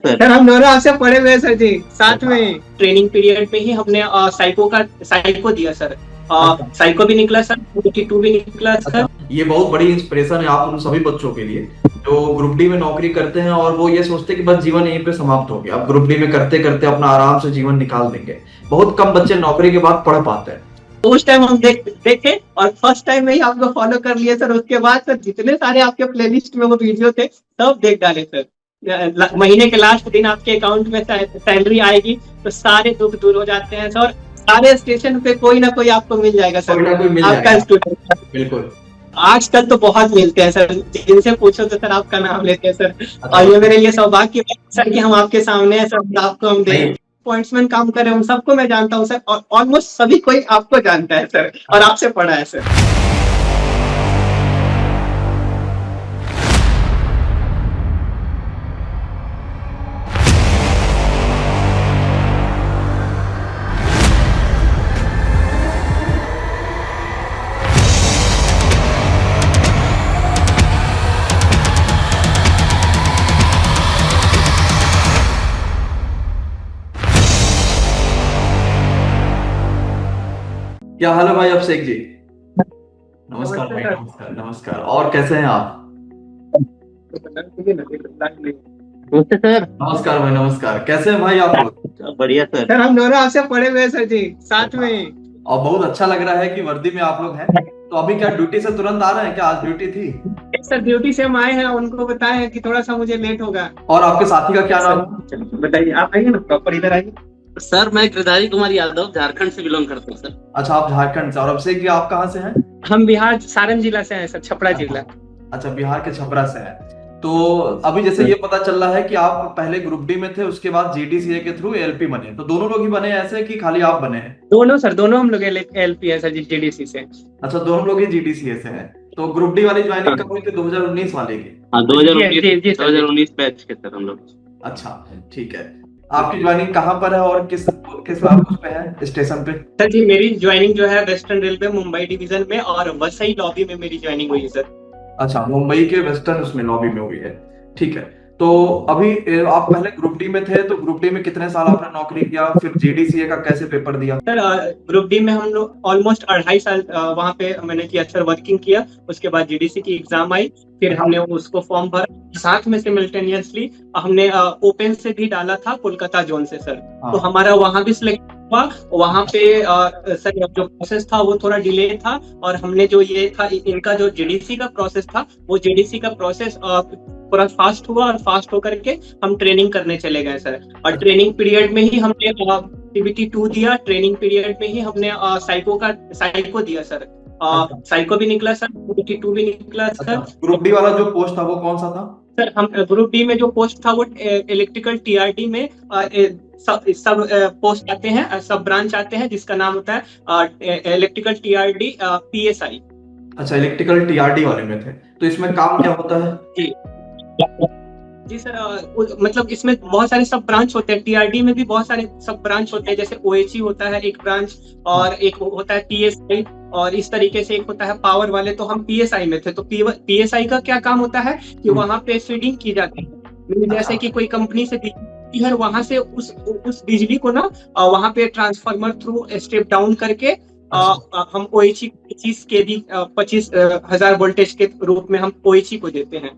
Sir हम दोनों आपसे पढ़े हुए हैं सर जी, साथ में ट्रेनिंग पीरियड में ही हमने साइको दिया सर। अच्छा। साइको भी निकला सर, 2 भी निकला सर। ये बहुत बड़ी इंस्पिरेशन है आप उन सभी बच्चों के लिए जो ग्रुप डी में नौकरी करते हैं और वो ये सोचते हैं कि बस जीवन यहीं पे समाप्त हो गया, अब ग्रुप डी में करते करते अपना आराम से जीवन निकाल देंगे। बहुत कम बच्चे नौकरी के बाद पढ़ पाते हैं। तो उस टाइम हम देखे और फर्स्ट टाइम में ही आपको फॉलो कर लिए सर। उसके बाद सर जितने सारे आपके प्लेलिस्ट में वो वीडियो थे सब देख डाले सर। महीने के लास्ट दिन आपके अकाउंट में सैलरी आएगी तो सारे दुख दूर हो जाते हैं सर। सारे स्टेशन पे कोई ना कोई आपको मिल जाएगा सर, कोई ना कोई मिल आपका जाएगा। स्टूडेंट। बिल्कुल। आजकल तो बहुत मिलते हैं सर, जिनसे पूछो तो सर आपका नाम लेते हैं सर। और ये मेरे लिए सौभाग्य की बात है सर कि हम आपके सामने हैं सर, आपको हम दे पॉइंट्समैन काम कर रहे हैं, उन सबको मैं जानता हूँ सर। और ऑलमोस्ट सभी कोई आपको जानता है सर और आपसे पढ़ा है सर। क्या हाल है भाई अभिषेक जी? नमस्कार भाई, नमस्कार नमस्कार। और कैसे हैं आप? नमस्कार भाई, नमस्कार। कैसे हैं भाई आप लोग? बढ़िया सर। सर हम दोनों आपसे पढ़े हुए हैं सर जी, साथ में। और बहुत अच्छा लग रहा है कि वर्दी में आप लोग हैं। तो अभी क्या ड्यूटी से तुरंत आ रहे हैं क्या? आज ड्यूटी थी? सर ड्यूटी से हम आए हैं, उनको बताए हैं कि थोड़ा सा मुझे लेट होगा। और आपके साथी का क्या नाम है? बताइए, आप आइए ना, प्रॉपर इधर आइए। सर मैं गिरधारी कुमार यादव झारखंड से बिलोंग करता हूँ सर। अच्छा, आप झारखंड से। और अभिषेक जी आप कहाँ से हैं? हम बिहार सारण जिला से हैं सर, छपरा जिला। अच्छा, बिहार के छपरा से हैं। तो अभी जैसे ये पता चल रहा है कि आप पहले ग्रुप डी में थे, उसके बाद जीडीसीए के थ्रू एलपी बने। तो दोनों लोग ही बने ऐसे कि खाली आप बने हैं? दोनों सर, दोनों हम लोग एलपी है सर जी, जीडीसी से। अच्छा, दोनों लोग ही जीडीसीए से हैं। तो ग्रुप डी वाली ज्वाइनिंग कब हुई थी? 2019 वाले की? हाँ, 2019 बैच के सर हम लोग। अच्छा, ठीक है। आपकी ज्वाइनिंग कहाँ पर है और किस किस उस पे है, स्टेशन पे? सर जी मेरी ज्वाइनिंग जो है वेस्टर्न रेलवे मुंबई डिवीजन में और वसई लॉबी में मेरी ज्वाइनिंग हुई है सर। अच्छा, मुंबई के वेस्टर्न उसमें लॉबी में हुई है। ठीक है। तो अभी आप पहले ग्रुप डी में थे, तो ग्रुप डी में कितने साल आपने नौकरी किया, फिर जीडीसीए का कैसे पेपर दिया? सर ग्रुप डी में हम लोग ऑलमोस्ट 2.5 साल वहाँ पे मैंने किया सर, वर्किंग किया। उसके बाद जीडीसी की एग्जाम आई, फिर हमने उसको फॉर्म भरा। साथ में सिमिल्टेनियसली हमने ओपन से भी डाला था कोलकाता जोन से सर। तो हमारा वहाँ भी सिलेक्ट हुआ। वहाँ पे सर जो प्रोसेस था वो थोड़ा डिले था। और हमने जो ये था इनका जो जीडीसी का प्रोसेस था, वो जीडीसी का प्रोसेस पूरा फास्ट हुआ और फास्ट होकर के हम ट्रेनिंग करने चले गए सर। और ट्रेनिंग पीरियड में ही हमने एक्टिविटी 2 दिया। ट्रेनिंग पीरियड में ही हमने साइको दिया सर। साइको भी निकला सर, एक्टिविटी 2 भी निकला सर। ग्रुप डी वाला जो पोस्ट था वो कौन सा था? सर हम ग्रुप डी में जो पोस्ट था वो इलेक्ट्रिकल टीआरडी में सब पोस्ट आते हैं, सब ब्रांच आते हैं, जिसका नाम होता है इलेक्ट्रिकल टीआरडी पीएसआई। अच्छा, इलेक्ट्रिकल टीआरडी वाले में थे। तो इसमें काम क्या होता है? जी सर, मतलब इसमें बहुत सारे सब ब्रांच होते हैं। टीआरडी में भी बहुत सारे सब ब्रांच होते हैं, जैसे ओएचई होता है एक ब्रांच, और एक होता है पीएसआई, और इस तरीके से एक होता है पावर वाले। तो हम पीएसआई में थे। तो पीएसआई का क्या काम होता है कि वहां पे फीडिंग की जाती है। जैसे कि कोई कंपनी से बिजली है, वहां से उस बिजली को ना वहां पे ट्रांसफार्मर थ्रू स्टेप डाउन करके हम ओएचई 25 केवी 25,000 वोल्टेज के रूप में हम ओएचई को देते हैं।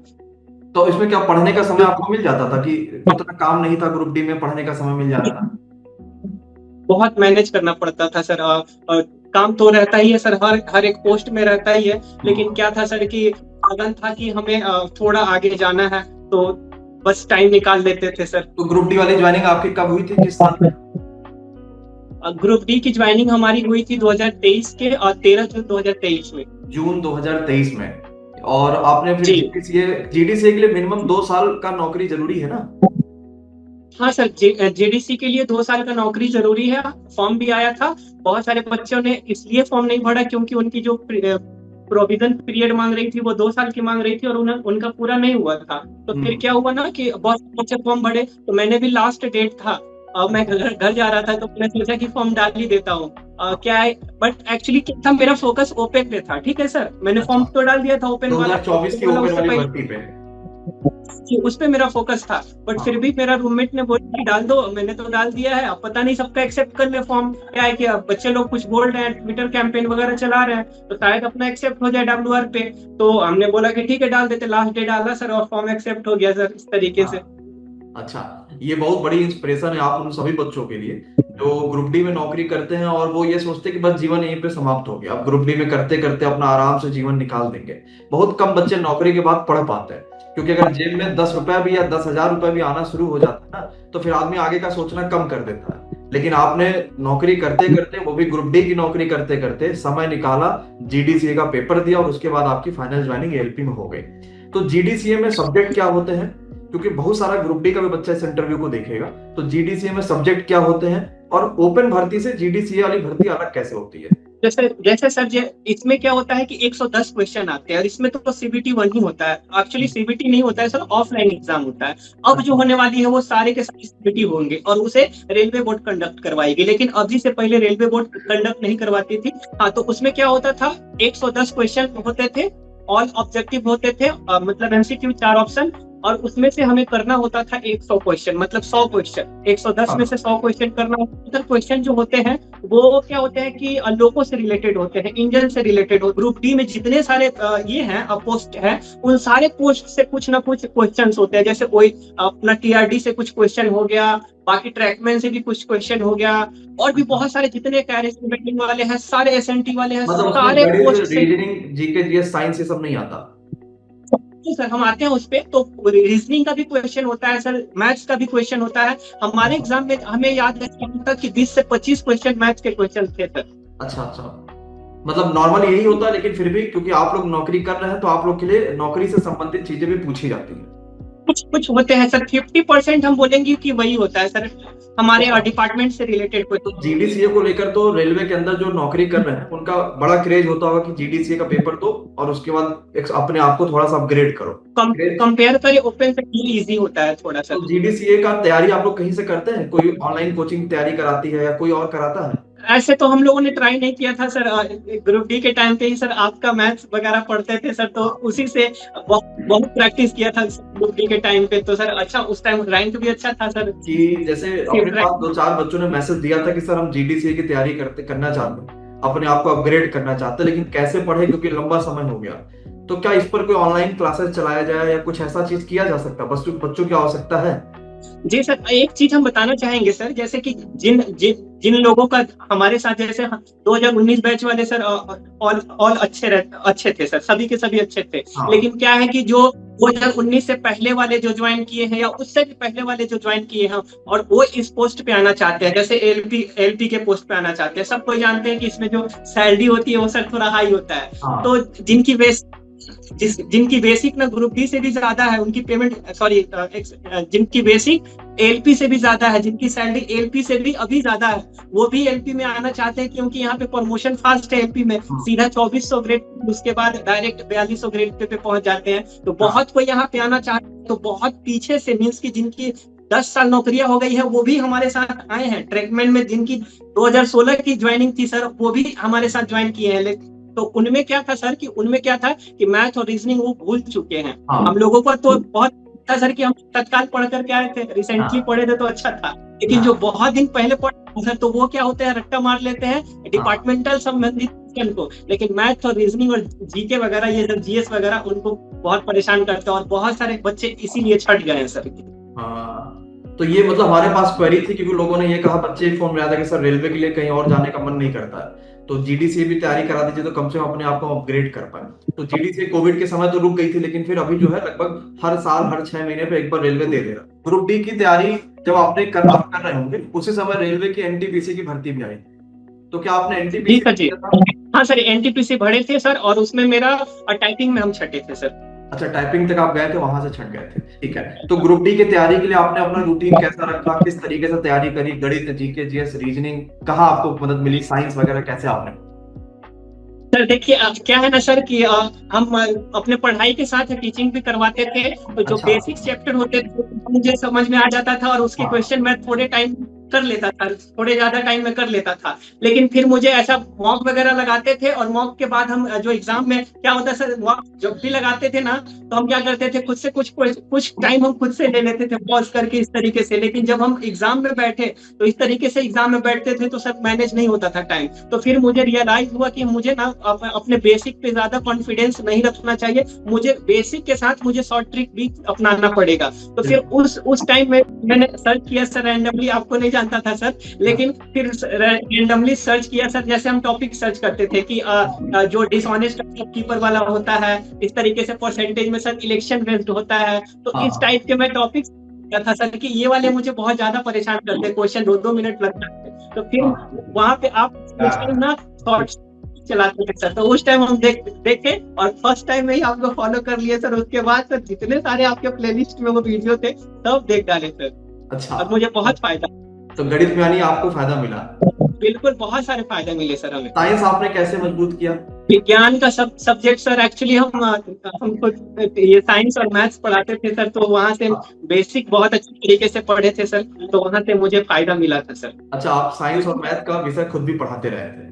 तो इसमें क्या पढ़ने का समय आपको मिल जाता था कि उतना काम नहीं था ग्रुप डी में, पढ़ने का समय मिल जाता था? बहुत मैनेज करना पड़ता था सर। काम तो रहता ही है सर, हर एक पोस्ट में रहता ही है। लेकिन क्या था सर कि लगन था कि हमें थोड़ा आगे जाना है, तो बस टाइम निकाल लेते थे सर। तो ग्रुप डी वाली ज्वाइनिंग आपकी कब हुई थी, किस साल में? ग्रुप डी की ज्वाइनिंग हमारी हुई थी 2023 के 13 जून 2023 में। जून 2023 में। और आपने फिर जीडीसीए के लिए मिनिमम 2 साल का नौकरी जरूरी है ना? हाँ सर, जीडीसी के लिए 2 साल का नौकरी जरूरी है। फॉर्म भी आया था। बहुत सारे बच्चों ने इसलिए फॉर्म नहीं भरा क्योंकि उनकी जो प्रोविजन पीरियड मांग रही थी वो 2 साल की मांग रही थी, और उनका पूरा नहीं हुआ था। तो फिर क्या हुआ ना कि बहुत बच्चे फॉर्म भरे। तो मैंने भी लास्ट डेट था, मैं घर जा रहा था, तो मैंने सोचा कि फॉर्म डाल ही देता हूँ। क्या है, बट एक्चुअली क्या था, मेरा फोकस ओपन पे था। ठीक है सर, मैंने फॉर्म तो डाल दिया था ओपन वाला। 2024 की ओपन वाली भर्ती पे। कि उस पे मेरा फोकस था, बट फिर भी मेरा रूममेट ने बोला कि डाल दो, मैंने तो डाल दिया है, अब पता नहीं सबका एक्सेप्ट कर ले फॉर्म। क्या है कि अब बच्चे लोग कुछ बोल रहे हैं, ट्विटर कैंपेन वगैरह चला रहे हैं, तो शायद अपना एक्सेप्ट हो जाए WR पे। तो हमने बोला कि ठीक है डाल देते, लास्ट डे डाला सर और फॉर्म एक्सेप्ट हो गया सर, इस तरीके से। अच्छा, ये बहुत बड़ी इंस्पिरेशन है आप उन सभी बच्चों के लिए जो ग्रुप डी में नौकरी करते हैं और वो ये सोचते हैं कि बस जीवन यहीं पे समाप्त हो गया, अब ग्रुप डी में करते करते अपना आराम से जीवन निकाल देंगे। बहुत कम बच्चे नौकरी के बाद पढ़ पाते हैं, क्योंकि अगर जेब में 10 रुपया भी या 10,000 रुपया भी आना शुरू हो जाता है ना, तो फिर आदमी आगे का सोचना कम कर देता है। लेकिन आपने नौकरी करते करते, वो भी ग्रुप डी की नौकरी करते करते समय निकाला, GDCA का पेपर दिया और उसके बाद आपकी फाइनल ज्वाइनिंग ALP में हो गई। तो GDCA में सब्जेक्ट क्या होते हैं, क्योंकि बहुत सारा ग्रुप डी का भी बच्चा इस इंटरव्यू को देखेगा, तो GDCA में सब्जेक्ट क्या होते हैं और ओपन भर्ती से GDCA वाली भर्ती अलग कैसे होती है? जैसे जैसे सर इसमें क्या होता है कि 110 क्वेश्चन आते हैं, और इसमें तो CBT 1 ही होता है। एक्चुअली CBT नहीं होता है सर, ऑफलाइन एग्जाम होता है। अब जो होने वाली है वो सारे के सारे CBT होंगे और उसे रेलवे बोर्ड कंडक्ट करवाएगी, लेकिन अभी से पहले रेलवे बोर्ड कंडक्ट नहीं करवाती थी। हाँ, तो उसमें क्या होता था, 110 क्वेश्चन होते थे, ऑल ऑब्जेक्टिव होते थे, मतलब MCQ 4 ऑप्शन, और उसमें से हमें करना होता था 100 क्वेश्चन, मतलब 100 क्वेश्चन, 110 में से 100 क्वेश्चन करना होता है। क्वेश्चन जो होते हैं वो क्या होते हैं कि लोगों से रिलेटेड होते हैं, इंजन से रिलेटेड हो। ग्रुप डी में जितने सारे ये हैं पोस्ट हैं, उन सारे पोस्ट से कुछ ना कुछ क्वेश्चन होते हैं। जैसे कोई अपना TRD से कुछ क्वेश्चन हो गया, बाकी ट्रैकमैन से भी कुछ क्वेश्चन हो गया, और भी बहुत सारे जितने कैरेज वाले हैं, सारे SNT वाले हैं, मतलब सारे पोस्ट से। रीजनिंग, जीके, जीएस, साइंस ये सब नहीं आता? सर हम आते हैं उस पे, तो रीजनिंग का भी क्वेश्चन होता है सर, मैथ्स का भी क्वेश्चन होता है। हमारे एग्जाम में हमें याद है कि 20 से 25 क्वेश्चन मैथ्स के क्वेश्चन थे सर। अच्छा अच्छा, मतलब नॉर्मल यही होता है, लेकिन फिर भी क्योंकि आप लोग नौकरी कर रहे हैं तो आप लोग के लिए नौकरी से संबंधित चीजें भी पूछी जाती हैं। कुछ कुछ होते हैं सर, 50% हम बोलेंगे कि वही होता है सर, हमारे डिपार्टमेंट से रिलेटेड कोई। तो GDCA को लेकर तो रेलवे के अंदर जो नौकरी कर रहे हैं उनका बड़ा क्रेज होता होगा कि GDCA का पेपर दो और उसके बाद अपने आप को थोड़ा सा अपग्रेड करो। कंपेयर करें ओपन से इजी होता है थोड़ा सा। तो GDCA का तैयारी आप लोग कहीं से करते हैं? कोई ऑनलाइन कोचिंग तैयारी कराती है या कोई और कराता है? ऐसे तो हम लोगों ने ट्राई नहीं किया था सर, ग्रुप डी के टाइम पे ही सर आपका मैथ्स वगैरह पढ़ते थे सर, तो उसी से बहुत प्रैक्टिस किया था ग्रुप डी के टाइम पे। तो सर अच्छा, उस टाइम रैंक भी अच्छा था सर। कि जैसे अपने पास 2-4 बच्चों ने मैसेज दिया था कि सर हम GDCA की तैयारी करना चाहते हैं, अपने आप को अपग्रेड करना चाहते हैं, लेकिन कैसे पढ़े क्योंकि लंबा समय हो गया। तो क्या इस पर कोई ऑनलाइन क्लासेस चलाया जाए या कुछ ऐसा चीज किया जा सकता है? बच्चों की आवश्यकता है। जी सर, एक चीज हम बताना चाहेंगे सर, जैसे कि जिन लोगों का हमारे साथ, जैसे 2019 बैच वाले सर ऑल अच्छे थे सर, सभी के सभी अच्छे थे। हाँ। लेकिन क्या है कि जो 2019 से पहले वाले जो ज्वाइन किए हैं या उससे भी पहले वाले जो ज्वाइन किए हैं और वो इस पोस्ट पे आना चाहते हैं, जैसे LP के पोस्ट पे आना चाहते हैं, सब कोई जानते हैं कि इसमें जो सैलरी होती है वो सर थोड़ा हाई होता है। हाँ। तो जिनकी बेसिक ना ग्रुप डी से भी ज्यादा है उनकी पेमेंट, सॉरी जिनकी बेसिक LP से भी ज्यादा है, जिनकी सैलरी LP से भी अभी ज्यादा है, वो भी LP में आना चाहते हैं, क्योंकि यहाँ पे प्रमोशन फास्ट है LP में, सीधा 2400 ग्रेड, उसके बाद डायरेक्ट 4200 ग्रेड पे पहुंच जाते हैं। तो बहुत कोई यहाँ पे आना चाहते हैं, तो बहुत पीछे से मीन्स की जिनकी 10 साल नौकरियां हो गई है वो भी हमारे साथ आए हैं। ट्रैकमैन में जिनकी 2016 की ज्वाइनिंग थी सर, वो भी हमारे साथ ज्वाइन किए हैं। तो उनमें क्या था सर कि मैथ और रीजनिंग वो भूल चुके हैं। हम लोगों को तो बहुत था सर कि हम तत्काल पढ़ करके आए थे, रिसेंटली पढ़े थे तो अच्छा था, लेकिन जो बहुत दिन पहले पढ़े सर, तो वो क्या होते हैं, रट्टा मार लेते हैं डिपार्टमेंटल संबंधित को, लेकिन मैथ और रीजनिंग और जीके वगैरह, ये सब GS वगैरह उनको बहुत परेशान करते हैं, और बहुत सारे बच्चे इसीलिए छट गए हैं सर। तो ये मतलब हमारे पास क्वेरी थी, क्योंकि लोगों ने ये कहा, बच्चे फोन में आया था कि सर रेलवे के लिए कहीं और जाने का मन नहीं करता है, तो GDCA भी तैयारी करा दीजिए तो कम से कम अपने आप को अपग्रेड कर पाए। तो GDCA कोविड के समय तो रुक गई थी, लेकिन फिर अभी जो है लगभग हर साल हर 6 महीने पे एक बार रेलवे दे रहा। ग्रुप डी की तैयारी जब आप कर रहे होंगे, उसी समय रेलवे की NTPC की भर्ती भी आई, तो क्या आपने NTPC? हाँ सर, NTPC भरे थे सर, और उसमें मेरा टाइपिंग में हम छठे थे सर। अच्छा, टाइपिंग तक आप गए थे, वहां से छट गए थे, ठीक है। तो ग्रुप डी की तैयारी के लिए आपने अपना रूटीन कैसा रखा, किस तरीके से तैयारी करी? गणित, जीके, GS, रीजनिंग, कहाँ आपको मदद मिली, साइंस वगैरह कैसे आपने? सर देखिए, क्या है ना सर कि हम अपने पढ़ाई के साथ टीचिंग भी करवाते थे, तो जो बेसिक चैप्टर होते थे मुझे समझ में आ जाता था, और उसके क्वेश्चन मैं थोड़े टाइम कर लेता था, थोड़े ज्यादा टाइम में कर लेता था। लेकिन फिर मुझे ऐसा मॉक वगैरह लगाते थे, और मॉक के बाद हम जो एग्जाम में क्या होता है सर, मॉक जब भी लगाते थे ना, तो हम क्या करते थे, खुद से कुछ टाइम हम खुद से ले लेते थे पॉज करके इस तरीके से। लेकिन जब हम एग्जाम में बैठे तो इस तरीके से एग्जाम में बैठते थे तो सर मैनेज नहीं होता था टाइम। तो फिर मुझे रियलाइज हुआ कि मुझे ना अपने बेसिक पे ज्यादा कॉन्फिडेंस नहीं रखना चाहिए, मुझे बेसिक के साथ मुझे शॉर्ट ट्रिक भी अपनाना पड़ेगा। तो फिर उस टाइम में मैंने सर्च किया सर रैंडमली, आपको नहीं जानता था सर, लेकिन फिर रैंडमली सर्च किया सर, जैसे हम टॉपिक सर्च करते थे कि जो डिसऑनेस्ट कीपर वाला होता है, इस तरीके से परसेंटेज में सर इलेक्शन बेस्ड होता है, तो इस टाइप के मैं टॉपिक किया था सर कि ये वाले मुझे बहुत ज्यादा परेशान करते हैं, क्वेश्चन 2-2 मिनट लगता है। तो फिर वहां पे आप ना शॉर्ट चलाते थे सर, तो उस टाइम हम देखे और फर्स्ट टाइम में ही आपको फॉलो कर लिए सर। उसके बाद सर जितने सारे आपके प्लेलिस्ट में वो वीडियो थे सब देख डाले सर। अच्छा, और मुझे बहुत फायदा, तो गणित में यानी आपको फायदा मिला। बिल्कुल बहुत सारे फायदे मिले सर हमें। साइंस आपने कैसे मजबूत किया? विज्ञान का सब्जेक्ट सर, एक्चुअली हम खुद ये साइंस और मैथ्स पढ़ाते थे सर, तो वहाँ से बेसिक बहुत अच्छी तरीके से पढ़े थे सर, तो वहाँ से मुझे फायदा मिला था सर। अच्छा, आप साइंस और मैथ का विषय खुद भी पढ़ाते रहे थे,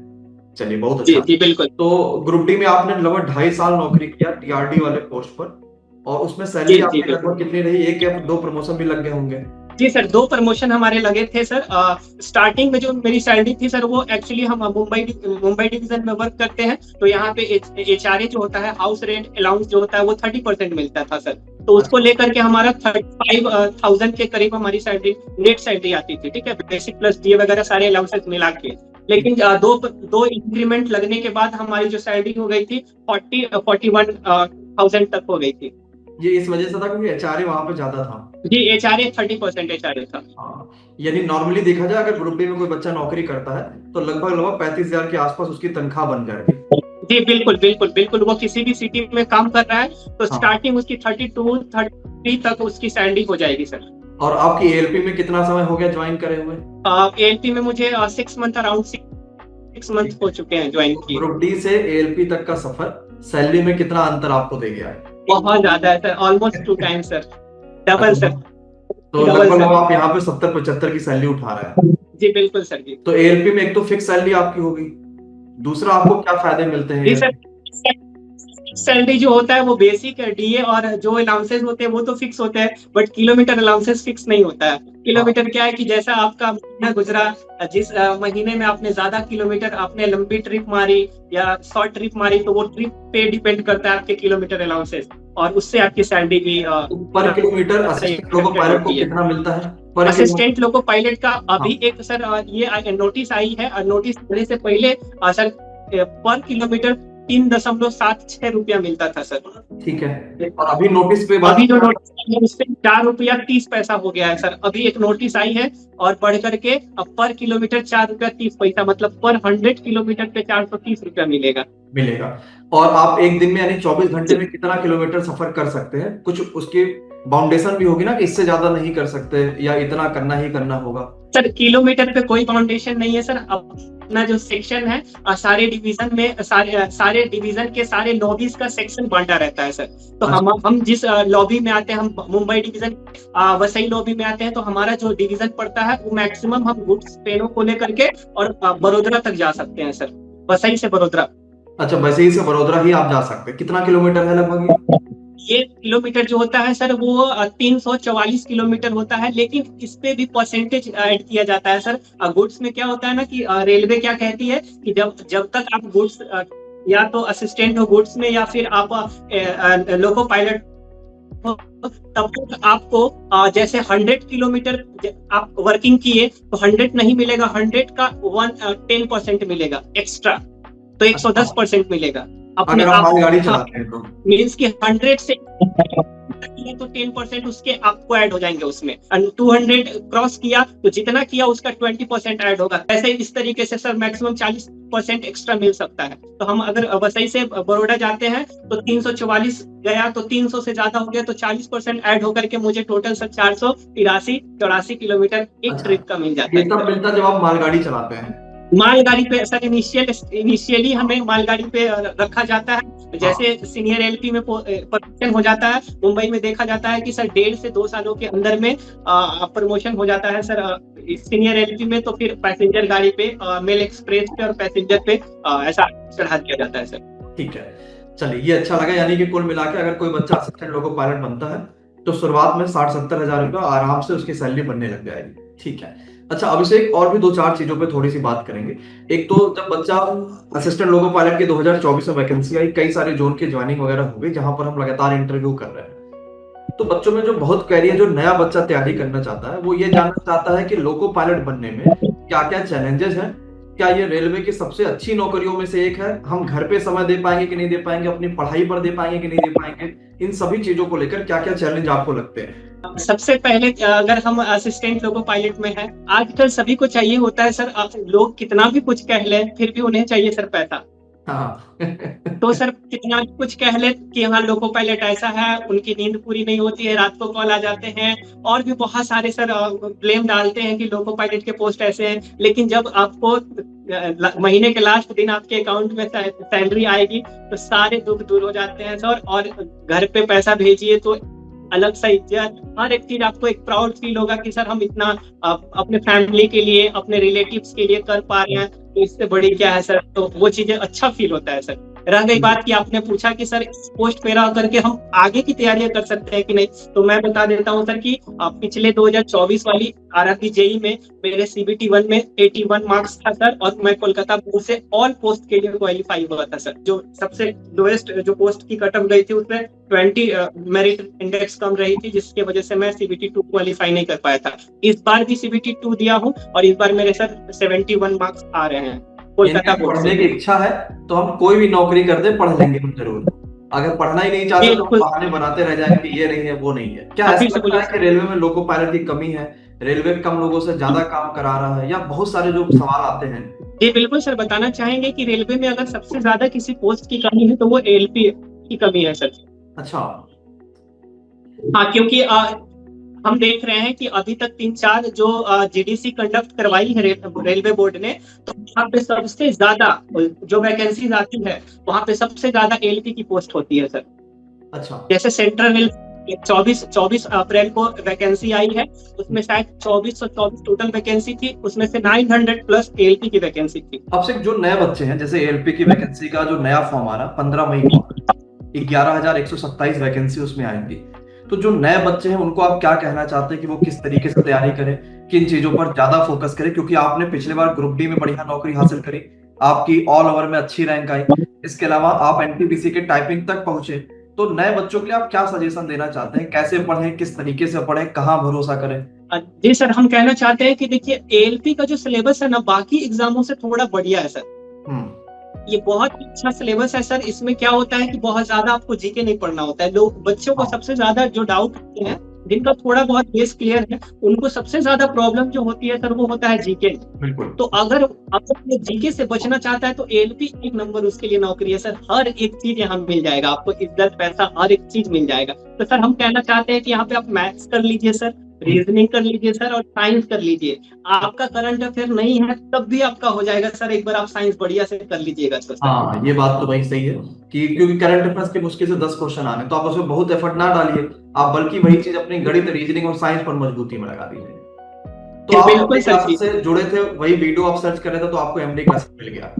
चलिए बहुत जी अच्छा। जी बिल्कुल। तो ग्रुप डी में आपने लगभग 2.5 साल नौकरी किया टीआरडी वाले पोस्ट पर, और उसमें जी सैलरी जी आपकी बिल्कुल। लगभग कितनी रही? 1 या 2 प्रमोशन भी लग गए होंगे। जी सर, 2 प्रमोशन हमारे लगे थे सर। स्टार्टिंग में जो मेरी सैलरी थी सर, वो एक्चुअली हम मुंबई डिवीजन में वर्क करते हैं, तो यहाँ पे एचआरए जो होता है, हाउस रेंट अलाउंस जो होता है, वो 30% मिलता था सर। तो उसको लेकर के हमारा 35,000 के करीब हमारी सैलरी, नेट सैलरी आती थी, ठीक है, बेसिक प्लस डीए वगैरह सारे अलाउंसेस मिला के। लेकिन दो इंक्रीमेंट लगने के बाद हमारी जो सैलरी हो गई थी 41,000 तक हो गई थी। ये इस वजह से था क्योंकि एचआरए वहां पे ज्यादा था। जी, एचआरए 30% एचआरए था। हाँ, यानी नॉर्मली देखा जाए अगर ग्रुप डी में कोई बच्चा नौकरी करता है तो लगभग 35,000 के आसपास उसकी तनख्वाह बन जाएगी। जी बिल्कुल बिल्कुल बिल्कुल, वो किसी भी सिटी में काम कर रहा है तो हाँ। स्टार्टिंग उसकी 32-33 तक उसकी सैलरी हो जाएगी सर। और आपकी एएलपी में कितना समय हो गया ज्वाइन करे हुए? एएलपी में मुझे 6 मंथ, अराउंड 6 मंथ हो चुके हैं ज्वाइन किए। ग्रुप डी से एएलपी तक का सफर सैलरी में कितना अंतर आपको दे गया है? बहुत ज्यादा है sir, almost 2 times sir, double sir. तो डबल लगभग सर। आप यहाँ पे 70-75 की सैलरी उठा रहे हैं। जी बिल्कुल सर जी। तो एएलपी में एक तो फिक्स सैलरी आपकी होगी, दूसरा आपको क्या फायदे मिलते हैं? जी सर, सैलरी जो होता है वो बेसिक डीए और जो अलाउंसेस होते हैं वो तो फिक्स होते हैं, बट किलोमीटर अलाउंसेस फिक्स नहीं होता है। किलोमीटर क्या है कि जैसा आपका महीना गुजरा, जिस महीने में आपने ज्यादा किलोमीटर, आपने लंबी ट्रिप मारी या शॉर्ट ट्रिप मारी, तो वो ट्रिप पे डिपेंड करता है आपके किलोमीटर अलाउंसेस, और उससे आपकी सैलरी भी पर किलोमीटर असिस्टेंट लोको पायलट को कितना मिलता है? असिस्टेंट लोको पायलट का अभी एक सर ये नोटिस आई है, और नोटिस आने से पहले सर पर किलोमीटर 3.76 रुपया मिलता था सर। ठीक है, और अभी नोटिस पे अभी जो नोटिस आई है उसपे 4 रुपया 30 पैसा हो गया है सर। अभी एक नोटिस आई है और बढ़ करके अब पर किलोमीटर 4 रुपया 30 पैसा, मतलब पर 100 किलोमीटर पे 430 रुपया मिलेगा। और आप एक दिन में यानी 24 घंटे में कितना किलोमीटर सफर कर सकते हैं? कुछ उसकी बाउंडेशन भी होगी ना कि इससे ज्यादा नहीं कर सकते या इतना करना ही करना होगा? सर किलोमीटर पे कोई बाउंडेशन नहीं है सर। अपना जो सेक्शन है, सारे डिवीजन में सारे डिवीजन के सारे लॉबीज का सेक्शन बांटा रहता है सर। तो हम जिस लॉबी में आते हैं, हम मुंबई डिवीजन वसई लॉबी में आते हैं, तो हमारा जो डिवीजन पड़ता है वो मैक्सिमम हम गुड्स ट्रेनों को लेकर के और बड़ोदरा तक जा सकते हैं सर, वसई से बड़ोदरा। अच्छा, वसई से बड़ोदरा ही आप जा सकते हैं। कितना किलोमीटर है लगभग? ये किलोमीटर जो होता है सर वो 344 किलोमीटर होता है, लेकिन इस पे भी परसेंटेज ऐड किया जाता है सर। गुड्स में क्या होता है ना कि रेलवे क्या कहती है कि जब तक आप गुड्स या तो असिस्टेंट हो गुड्स में या फिर आप लोको पायलट हो, तब तक आपको जैसे 100 किलोमीटर आप वर्किंग किए तो 100 नहीं मिलेगा, 100 का 10% मिलेगा एक्स्ट्रा, तो 110% मिलेगा। अगर आप मालगाड़ी चलाते हैं तो मीन्स कि 100 से तो 10% उसके आपको ऐड हो जाएंगे उसमें। 200 क्रॉस किया तो जितना किया उसका 20% ऐड होगा। ऐसे इस तरीके से सर मैक्सिमम 40% एक्स्ट्रा मिल सकता है। तो हम अगर वसई से बड़ोड़ा जाते हैं तो 344 गया तो 300 से ज्यादा हो गया, तो 40% ऐड होकर के मुझे टोटल सर 483 किलोमीटर एक ट्रिप का मिल जाता है। ये तब मिलता जब आप मालगाड़ी चलाते हैं? मालगाड़ी पे सर इनिशियली हमें मालगाड़ी पे रखा जाता है। जैसे सीनियर एलपी में प्रमोशन हो जाता है, मुंबई में देखा जाता है कि सर 1.5 से 2 सालों के अंदर में प्रमोशन हो जाता है सर सीनियर एलपी में तो फिर पैसेंजर गाड़ी पे, मेल एक्सप्रेस पे और पैसेंजर पे ऐसा चढ़ा दिया जाता है सर। ठीक है, चलिए ये अच्छा लगा। यानी कि कुल मिला के अगर कोई बच्चा असिस्टेंट लोको पायलट बनता है तो शुरुआत में 60-70 हजार रुपया आराम से उसकी सैलरी बनने लग जाएगी। ठीक है, अच्छा अभिषेक और भी 2-4 चीजों पे थोड़ी सी बात करेंगे। एक तो जब बच्चा असिस्टेंट लोको पायलट की 2024 में वैकेंसी आई, कई सारे जोन की ज्वाइनिंग वगैरह हो गई जहां पर हम लगातार इंटरव्यू कर रहे हैं। तो बच्चों में जो बहुत क्वेरी है, जो नया बच्चा तैयारी करना चाहता है वो ये जानना चाहता है कि लोको पायलट बनने में क्या क्या चैलेंजेस हैं, क्या ये रेलवे की सबसे अच्छी नौकरियों में से एक है, हम घर पे समय दे पाएंगे कि नहीं दे पाएंगे, अपनी पढ़ाई पर दे पाएंगे कि नहीं दे पाएंगे, इन सभी चीजों को लेकर क्या क्या चैलेंज आपको लगते हैं? सबसे पहले अगर हम असिस्टेंट लोको पायलट में हैं, आजकल सभी को चाहिए होता है सर, लोग कितना भी कुछ कह लें फिर भी उन्हें चाहिए सर पैसा। हाँ तो सर कितना भी कुछ कह ले कि हाँ लोको पायलट ऐसा है, उनकी नींद पूरी नहीं होती है, रात को कॉल आ जाते हैं, और भी बहुत सारे सर ब्लेम डालते हैं कि लोको पायलट के पोस्ट ऐसे हैं। लेकिन जब आपको महीने के लास्ट दिन आपके अकाउंट में सैलरी आएगी तो सारे दुख दूर हो जाते हैं सर। और घर पे पैसा भेजिए तो अलग सा इज्जत, हर एक चीज आपको एक प्राउड फील होगा कि सर हम इतना अपने फैमिली के लिए, अपने रिलेटिव्स के लिए कर पा रहे हैं, तो इससे बड़ी क्या है सर। तो वो चीजें अच्छा फील होता है सर। रह गई बात कि आपने पूछा कि सर इस पोस्ट पे रह करके हम आगे की तैयारियां कर सकते हैं कि नहीं, तो मैं बता देता हूं सर कि पिछले 2024 वाली आरआरबी जेई में मेरे CBT 1 में 81 मार्क्स था सर, और मैं कोलकाता बोर्ड से ऑल पोस्ट के लिए क्वालिफाई हुआ था सर। जो सबसे लोएस्ट जो पोस्ट की कट ऑफ गई थी उसमें 20 मेरिट इंडेक्स कम रही थी, जिसकी वजह से मैं CBT 2 क्वालिफाई नहीं कर पाया था। इस बार भी CBT 2 दिया हूँ और इस बार मेरे सर 71 मार्क्स आ रहे हैं कोलकाता बोर्ड से। पढ़ने की इच्छा है तो हम कोई भी नौकरी करते पढ़ लेंगे हम जरूर। अगर पढ़ना ही नहीं चाहते तो हम बहाने बनाते रह जाएंगे कि ये नहीं है वो नहीं है। क्या ऐसा लगता है कि रेलवे में लोको पायलट की कमी है, रेलवे कम लोगों से ज्यादा काम करा रहा है, या बहुत सारे जो सवाल आते हैं? जी बिल्कुल सर, बताना चाहेंगे कि रेलवे में अगर सबसे ज्यादा किसी पोस्ट की कमी है तो वो एलपी की कमी है सर। अच्छा हाँ, क्योंकि हम देख रहे हैं कि अभी तक 3-4 जो जीडीसी कंडक्ट करवाई है रेलवे बोर्ड ने, तो वहाँ पे सबसे ज्यादा जो वैकेंसीज आती है वहाँ पे सबसे ज्यादा एलपी की पोस्ट होती है सर। अच्छा, जैसे सेंट्रल रेल 24 अप्रैल को वैकेंसी आई है, उसमें शायद 2424 टोटल वैकेंसी थी, उसमें से 900 प्लस एलपी की वैकेंसी थी। अब से जो नए बच्चे हैं, जैसे एलपी की वैकेंसी का जो नया फॉर्म आ रहा 15 मई को 11,127 वैकेंसी उसमें आएंगी, तो जो नए बच्चे हैं उनको आप क्या कहना चाहते हैं कि वो किस तरीके से तैयारी करें, किन चीजों पर ज्यादा फोकस करें? क्योंकि आपने पिछले बार ग्रुप डी में बढ़िया नौकरी हासिल करी, आपकी ऑल ओवर में अच्छी रैंक आई, इसके अलावा आप एनटीपीसी के टाइपिंग तक पहुंचे, तो नए बच्चों के लिए आप क्या सजेशन देना चाहते हैं? कैसे पढ़ें, किस तरीके से पढ़ें, कहाँ भरोसा करें? जी सर, हम कहना चाहते हैं कि देखिए एएलपी का जो सिलेबस है ना बाकी एग्जामों से थोड़ा बढ़िया है सर। ये बहुत अच्छा सिलेबस है सर। इसमें क्या होता है कि बहुत ज्यादा आपको जीके नहीं पढ़ना होता है। लोग बच्चों को सबसे ज्यादा जो डाउट होते हैं, जिनका थोड़ा बहुत बेस क्लियर है, उनको सबसे ज्यादा प्रॉब्लम जो होती है सर वो होता है जीके। तो अगर आप जीके से बचना चाहता है तो एएलपी एक नंबर उसके लिए नौकरी है सर। हर एक चीज यहाँ मिल जाएगा आपको, इज्जत पैसा हर एक चीज मिल जाएगा। तो सर हम कहना चाहते हैं कि यहाँ पे आप मैथ्स कर लीजिए सर, रीजनिंग कर लीजिए सर, और साइंस कर लीजिए। आपका करंट अफेयर नहीं है तब भी आपका हो जाएगा सर, एक बार आप साइंस बढ़िया से कर लीजिएगा सर। हाँ, ये बात तो वही सही है कि क्योंकि करंट अफेयर्स के मुश्किल से 10 क्वेश्चन आने, तो आप उसमें बहुत एफर्ट ना डालिए, आप बल्कि वही चीज अपनी गणित, रीजनिंग और साइंस पर मजबूती में लगा दीजिए। तो आप अपने क्लास से जुड़े थे, वही वीडियो आप सर्च कर रहे थे तो आपको एमडी क्लास मिल गया?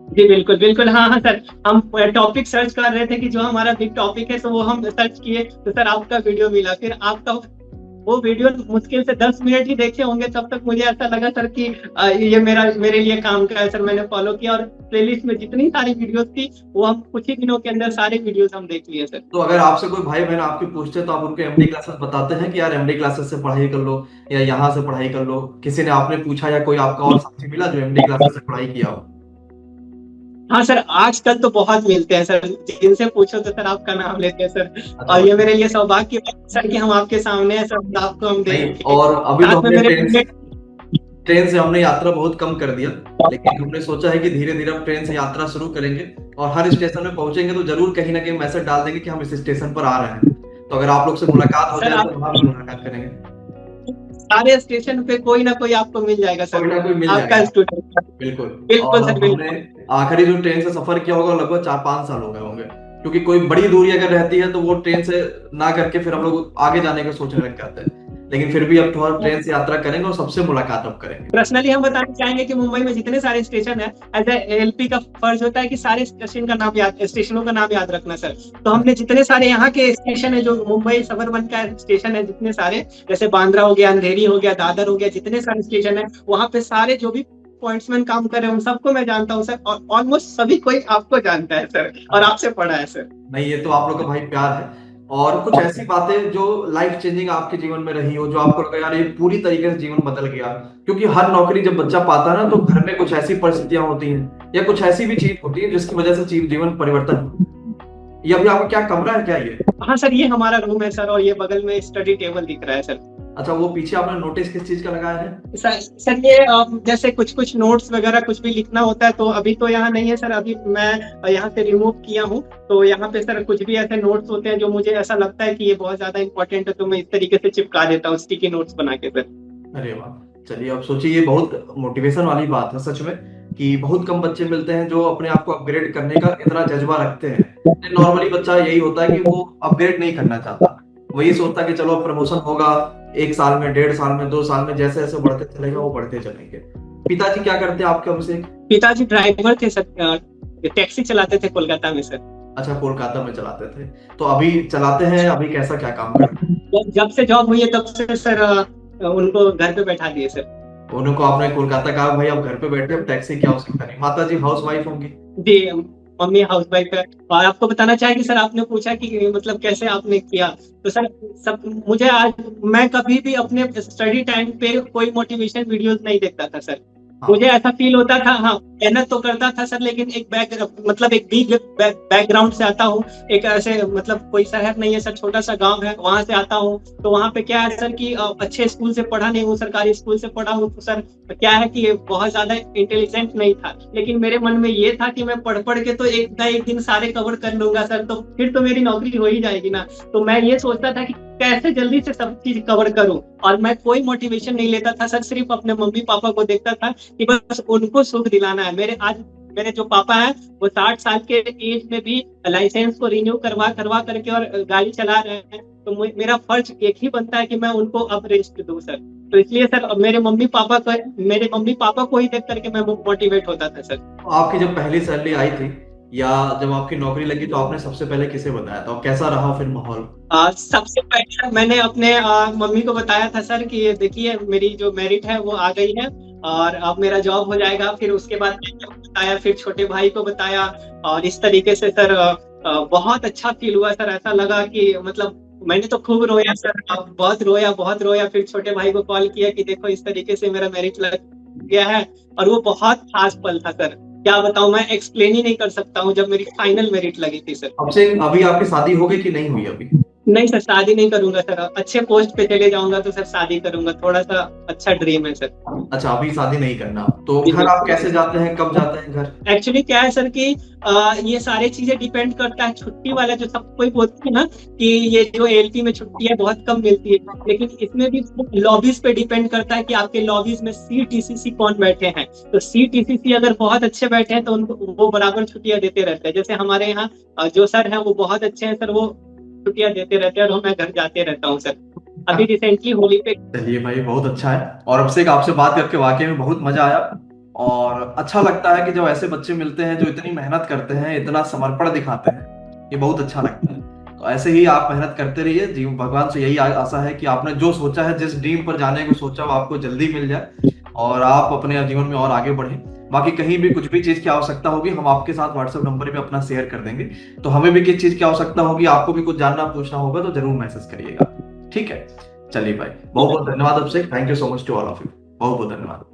जी बिल्कुल बिल्कुल, हाँ सर, हम टॉपिक सर्च कर रहे थे कि जो हमारा बिग टॉपिक है तो वो हम सर्च किए तो सर आपका वीडियो मिला। फिर आपका वो वीडियो मुश्किल से 10 मिनट ही देखे होंगे, तब तक मुझे ऐसा लगा सर कि ये मेरे लिए काम का है सर। मैंने फॉलो किया और प्लेलिस्ट में जितनी सारी वीडियोस थी वो हम कुछ ही दिनों के अंदर सारे वीडियोस हम देख लिए सर। तो अगर आपसे कोई भाई बहन आपके पूछते तो आप उनको एमडी क्लासेस बताते हैं कि यार एमडी क्लासेस से पढ़ाई कर लो या यहाँ से पढ़ाई कर लो? किसी ने आपने पूछा या कोई आपका और साथी मिला जो एमडी क्लासेस से पढ़ाई किया हो? हाँ सर, आजकल तो बहुत मिलते हैं सर, जिनसे पूछो तो सर आपका नाम लेते हैं सर। और ये मेरे लिए सौभाग्य सर कि हम आपके सामने हैं सर, आपको हम देखें। और अभी तो ट्रेन से हमने यात्रा बहुत कम कर दिया, लेकिन हमने सोचा है कि धीरे धीरे हम ट्रेन से यात्रा शुरू करेंगे और हर स्टेशन में पहुंचेंगे तो जरूर कहीं ना कहीं मैसेज डाल देंगे कि हम इस स्टेशन पर आ रहे हैं। तो अगर आप लोग से मुलाकात हो जाए तो वहां भी मुलाकात करेंगे। सारे स्टेशन पे कोई ना कोई आपको मिल जाएगा सर, कोई ना कोई मिल आपका स्टूडेंट। बिल्कुल बिल्कुल सर, हमने आखिरी जो ट्रेन से सफर किया होगा लगभग 4-5 साल हो गए होंगे, क्योंकि कोई बड़ी दूरी अगर रहती है तो वो ट्रेन से ना करके फिर हम लोग आगे जाने का सोचने लग जाते हैं। लेकिन फिर भी अब थोड़ा ट्रेन से यात्रा करेंगे और सबसे मुलाकात अब करेंगे। पर्सनली हम बताना चाहेंगे कि मुंबई में जितने सारे स्टेशन है, एज एलपी का फर्ज होता है कि सारे स्टेशनों का नाम याद रखना सर। तो हमने जितने सारे यहाँ के स्टेशन है, जो मुंबई सबअर्बन का स्टेशन है, जितने सारे, जैसे बांद्रा हो गया, अंधेरी हो गया, दादर हो गया, जितने सारे स्टेशन है, वहाँ पे सारे जो भी पॉइंट्समैन काम कर रहे हैं उन सबको मैं जानता हूँ सर, और ऑलमोस्ट सभी कोई आपको जानता है सर, और आपसे पढ़ा है सर। नहीं, ये तो आप लोग का भाई प्यार है। और कुछ ऐसी बातें जो लाइफ चेंजिंग आपके जीवन में रही हो, जो आपको लगा यार ये पूरी तरीके से जीवन बदल गया, क्योंकि हर नौकरी जब बच्चा पाता है ना, तो घर में कुछ ऐसी परिस्थितियां होती हैं या कुछ ऐसी भी चीज होती है जिसकी वजह से जीवन परिवर्तन। ये अभी आपका क्या कमरा है क्या ये? हाँ सर, ये हमारा रूम है सर, और ये बगल में स्टडी टेबल दिख रहा है सर। अच्छा, वो पीछे आपने नोटिस किस चीज का लगाया है? सर ये जैसे कुछ नोट्स वगैरह कुछ भी लिखना होता है, तो अभी तो यहाँ नहीं है सर, अभी मैं यहाँ से रिमूव किया हूँ। तो यहाँ पे सर कुछ भी ऐसे नोट्स होते हैं जो मुझे ऐसा लगता है कि ये बहुत ज्यादा इंपॉर्टेंट है, तो मैं इस तरीके से चिपका देता हूँ स्टिकी नोट्स बना के सर। अरे वाह, चलिए अब सोचिए, ये बहुत मोटिवेशन वाली बात है सच में, कि बहुत कम बच्चे मिलते हैं जो अपने आप को अपग्रेड करने का इतना जज्बा रखते हैं। नॉर्मली बच्चा यही होता है कि वो अपग्रेड नहीं करना चाहता, वही सोचता है कि चलो प्रमोशन होगा 1 साल में, 1.5 साल में, 2 साल में, जैसे जैसे बढ़ते चलेगा वो बढ़ते चलेंगे। पिताजी क्या करते हैं आपके अभिषेक? पिताजी ड्राइवर थे सर, टैक्सी चलाते थे कोलकाता में सर। अच्छा, कोलकाता में चलाते थे, तो अभी चलाते हैं? अभी कैसा क्या काम करते हैं? जब से जॉब हुई है तब से सर उनको घर पे बैठा दिए सर। उनको आपने कोलकाता कहा भाई आप घर पे बैठे, अब टैक्सी क्या हो सकता नहीं। माता जी हाउस वाइफ होंगी? जी, मम्मी हाउस वाइफ है। और आपको बताना चाहेंगे सर, आपने पूछा कि मतलब कैसे आपने किया, तो सर सब मुझे आज, मैं कभी भी अपने स्टडी टाइम पे कोई मोटिवेशन वीडियोस नहीं देखता था सर। मुझे ऐसा फील होता था, हाँ मेहनत तो करता था सर, लेकिन एक बैकग्राउंड से आता हूँ, एक ऐसे मतलब कोई शहर नहीं है सर, छोटा सा गांव है, वहां से आता हूँ। तो वहां पे क्या है सर कि अच्छे स्कूल से पढ़ा नहीं हूँ, सरकारी स्कूल से पढ़ा हूँ, तो सर क्या है कि बहुत ज्यादा इंटेलिजेंट नहीं था, लेकिन मेरे मन में ये था कि मैं पढ़ के तो एक ना एक दिन सारे कवर कर लूंगा सर, तो फिर तो मेरी नौकरी हो ही जाएगी ना। तो मैं ये सोचता था कि कैसे जल्दी से सब चीज कवर करूं, और मैं कोई मोटिवेशन नहीं लेता था सर, सिर्फ अपने मम्मी पापा को देखता था कि बस उनको सुख दिलाना है। मेरे जो पापा है वो 60 साल के एज में भी लाइसेंस को रिन्यू करवा करके और गाड़ी चला रहे हैं, तो मेरा फर्ज एक ही बनता है कि मैं उनको अब रेस्ट दूं सर। तो इसलिए सर मेरे मम्मी पापा को ही देख करके मैं मोटिवेट होता था सर। आपकी जब पहली सैलरी आई थी या जब आपकी नौकरी लगी, तो आपने सबसे पहले किसे बताया था और कैसा रहा फिर माहौल? सबसे पहले मैंने अपने मम्मी को बताया था सर कि देखिए मेरी जो मेरिट है वो आ गई है और अब मेरा जॉब हो जाएगा। फिर उसके बाद बताया, फिर छोटे भाई को बताया, और इस तरीके से सर बहुत अच्छा फील हुआ सर। ऐसा लगा कि मतलब मैंने तो खूब रोया सर, बहुत रोया। फिर छोटे भाई को कॉल किया कि देखो इस तरीके से मेरा मेरिट लग गया है, और वो बहुत खास पल था सर, क्या बताऊं, मैं एक्सप्लेन ही नहीं कर सकता हूँ जब मेरी फाइनल मेरिट लगी थी सर। अब से अभी आपकी शादी हो गई कि नहीं हुई अभी? नहीं सर, शादी नहीं करूंगा सर, अच्छे पोस्ट पे चले जाऊंगा तो सर शादी करूंगा, थोड़ा सा अच्छा ड्रीम है सर। अच्छा, अभी शादी नहीं करना। तो घर आप कैसे जाते हैं, कब जाते हैं घर? एक्चुअली क्या है सर कि ये सारी चीजें डिपेंड करता है, छुट्टी वाला जो सब कोई बोलते हैं ना कि ये जो एलपी में छुट्टी है बहुत कम मिलती है, लेकिन इसमें भी लॉबीज पे डिपेंड करता है कि आपके लॉबीज में CTCC कौन बैठे हैं। तो CTCC अगर बहुत अच्छे बैठे हैं तो उनको वो बराबर छुट्टियां देते रहते हैं। जैसे हमारे यहाँ जो सर हैं वो बहुत अच्छे हैं सर, वो छुट्टियां देते रहते हैं और मैं घर जाते रहता हूँ सर। अभी रिसेंटली होली पे। चलिए भाई, बहुत अच्छा है। और अभिषेक, आपसे बात करके वाकई में बहुत मजा आया, और अच्छा लगता है कि जब ऐसे बच्चे मिलते हैं जो इतनी मेहनत करते हैं, इतना समर्पण दिखाते हैं, ये बहुत अच्छा लगता है। तो ऐसे ही आप मेहनत करते रहिए। जीवन भगवान से यही आशा है कि आपने जो सोचा है, जिस ड्रीम पर जाने को सोचा, वो आपको जल्दी मिल जाए और आप अपने जीवन में और आगे बढ़े। बाकी कहीं भी कुछ भी चीज की आवश्यकता होगी, हम आपके साथ व्हाट्सएप नंबर पे अपना शेयर कर देंगे। तो हमें भी किस चीज की आवश्यकता होगी, आपको भी कुछ जानना पूछना होगा, तो जरूर मैसेज करिएगा। ठीक है, चलिए भाई, बहुत बहुत धन्यवाद Abhishek. Thank you so much to all of you. बहुत बहुत धन्यवाद।